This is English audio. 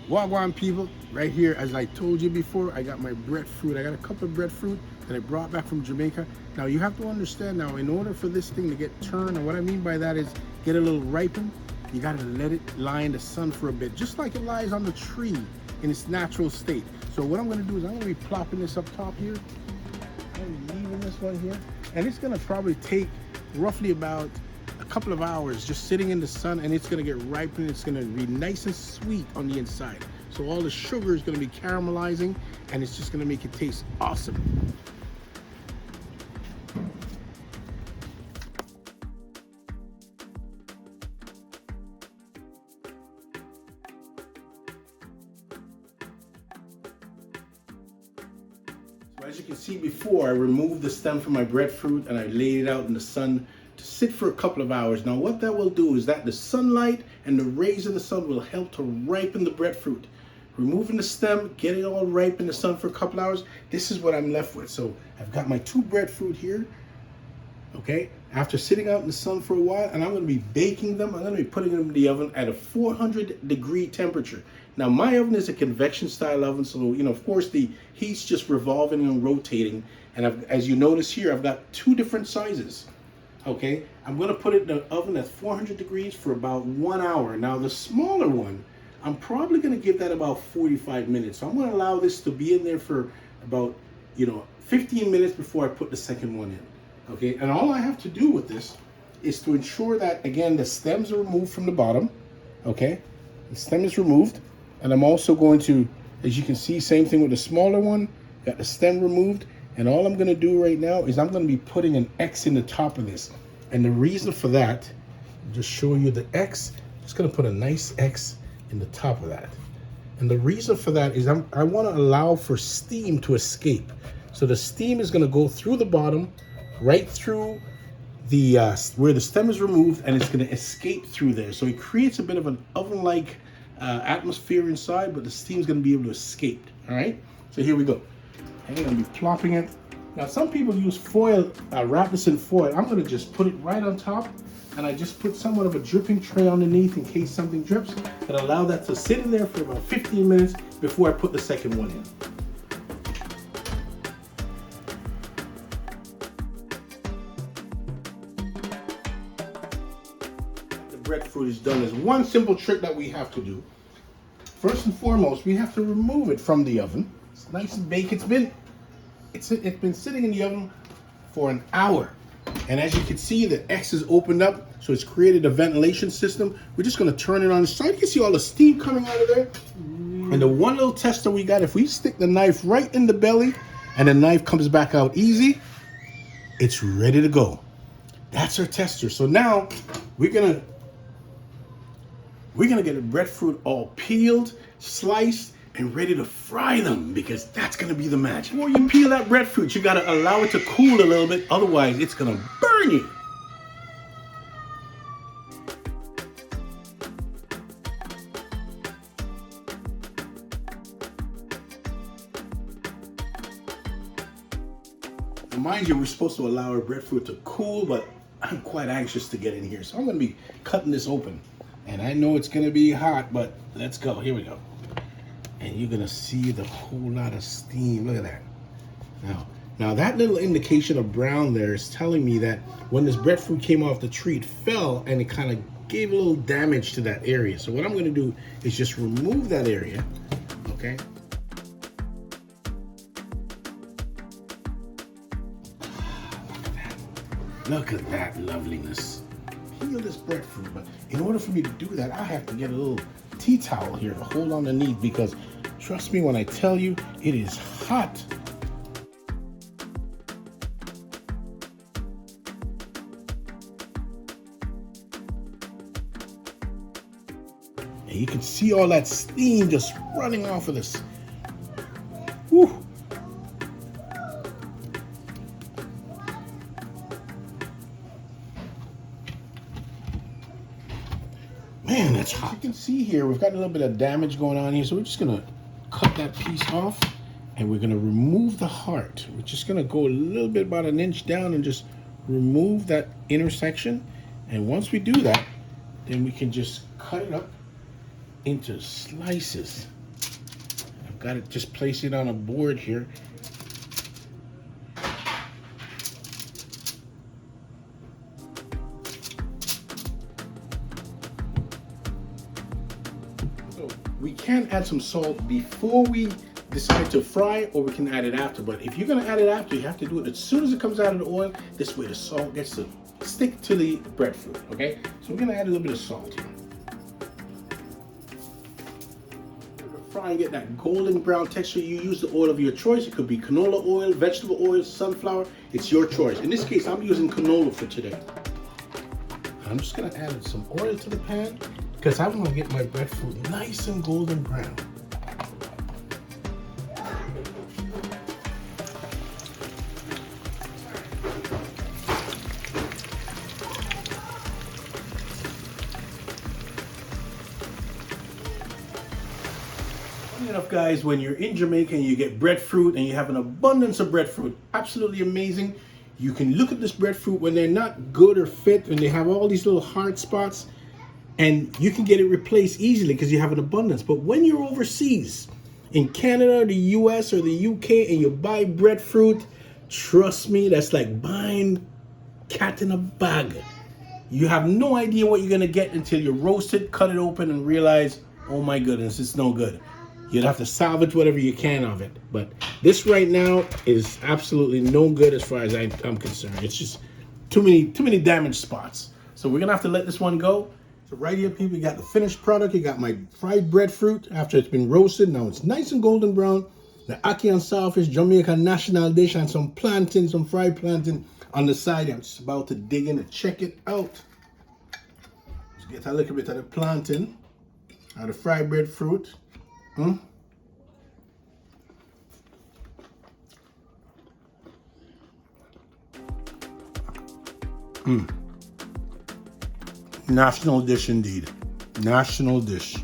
Wagwan people, right here, as I told you before, I got my breadfruit. I got a couple of breadfruit that I brought back from Jamaica. Now you have to understand now, in order for this thing to get turned, and what I mean by that is get a little ripened, you gotta let it lie in the sun for a bit, just like it lies on the tree in its natural state. So what I'm gonna do is I'm gonna be plopping this up top here. I'm leaving this one here. And it's gonna probably take roughly about a couple of hours just sitting in the sun, and it's gonna get ripened. It's gonna be nice and sweet on the inside. So all the sugar is gonna be caramelizing, and it's just gonna make it taste awesome. So as you can see before, I removed the stem from my breadfruit and I laid it out in the sun to sit for a couple of hours. Now what that will do is that the sunlight and the rays of the sun will help to ripen the breadfruit. Removing the stem, getting it all ripe in the sun for a couple hours, this is what I'm left with. So I've got my two breadfruit here, okay? After sitting out in the sun for a while, and I'm gonna be baking them. I'm gonna be putting them in the oven at a 400-degree temperature. Now my oven is a convection style oven, so of course the heat's just revolving and rotating. And as you notice here, I've got two different sizes. Okay, I'm gonna put it in the oven at 400 degrees for about 1 hour. Now the smaller one, I'm probably gonna give that about 45 minutes. So I'm gonna allow this to be in there for about 15 minutes before I put the second one in. Okay, and all I have to do with this is to ensure that, again, the stems are removed from the bottom. Okay, the stem is removed, and I'm also going to, as you can see, same thing with the smaller one, got the stem removed. And all I'm gonna do right now is I'm gonna be putting an X in the top of this. And the reason for that, I'm just showing you the X, just gonna put a nice X in the top of that. And the reason for that is I wanna allow for steam to escape. So the steam is gonna go through the bottom, right through the where the stem is removed, and it's gonna escape through there. So it creates a bit of an oven-like atmosphere inside, but the steam's gonna be able to escape, all right? So here we go. I'm gonna be plopping it. Now some people use foil, wrap this in foil. I'm gonna just put it right on top, and I just put somewhat of a dripping tray underneath in case something drips, and allow that to sit in there for about 15 minutes before I put the second one in. The breadfruit is done. There's one simple trick that we have to do. First and foremost, we have to remove it from the oven. It's nice and baked. It's been sitting in the oven for an hour. And as you can see, the X is opened up, so it's created a ventilation system. We're just gonna turn it on the side. You can see all the steam coming out of there. And the one little tester we got, if we stick the knife right in the belly and the knife comes back out easy, it's ready to go. That's our tester. So now we're gonna get the breadfruit all peeled, sliced, and ready to fry them, because that's gonna be the magic. Before you peel that breadfruit, you gotta allow it to cool a little bit, otherwise it's gonna burn you. And mind you, we're supposed to allow our breadfruit to cool, but I'm quite anxious to get in here, so I'm gonna be cutting this open. And I know it's gonna be hot, but let's go, here we go. And you're gonna see the whole lot of steam. Look at that. Now that little indication of brown there is telling me that when this breadfruit came off the tree, it fell and it kind of gave a little damage to that area. So what I'm gonna do is just remove that area, okay? Look at that loveliness. Peel this breadfruit, but in order for me to do that, I have to get a little tea towel here to hold underneath, because trust me when I tell you, it is hot. And you can see all that steam just running off of this. Whew. Man, that's hot. You can see here, we've got a little bit of damage going on here, so we're just gonna cut that piece off, and we're gonna remove the heart. We're just gonna go a little bit, about an inch down, and just remove that intersection. And once we do that, then we can just cut it up into slices. got it, just place it on a board here. So we can add some salt before we decide to fry, or we can add it after. But if you're gonna add it after, you have to do it as soon as it comes out of the oil. This way the salt gets to stick to the breadfruit, okay? So we're gonna add a little bit of salt here. Fry and get that golden brown texture. You use the oil of your choice. It could be canola oil, vegetable oil, sunflower. It's your choice. In this case, I'm using canola for today. I'm just gonna add some oil to the pan because I want to get my breadfruit nice and golden brown. Enough, guys, when you're in Jamaica and you get breadfruit and you have an abundance of breadfruit, absolutely amazing. You can look at this breadfruit when they're not good or fit and they have all these little hard spots, and you can get it replaced easily because you have an abundance. But when you're overseas in Canada, the US or the UK, and you buy breadfruit, trust me, that's like buying cat in a bag. You have no idea what you're gonna get until you roast it, cut it open, and realize, oh my goodness, it's no good. You'd have to salvage whatever you can of it. But this right now is absolutely no good as far as I'm concerned. It's just too many damaged spots. So we're gonna have to let this one go. So right here, people, you got the finished product. You got my fried breadfruit after it's been roasted. Now it's nice and golden brown. The ackee and saltfish, Jamaican national dish, and some plantain, some fried plantain on the side. I'm just about to dig in and check it out. Let's get a little bit of the plantain, the fried breadfruit. National dish indeed. National dish.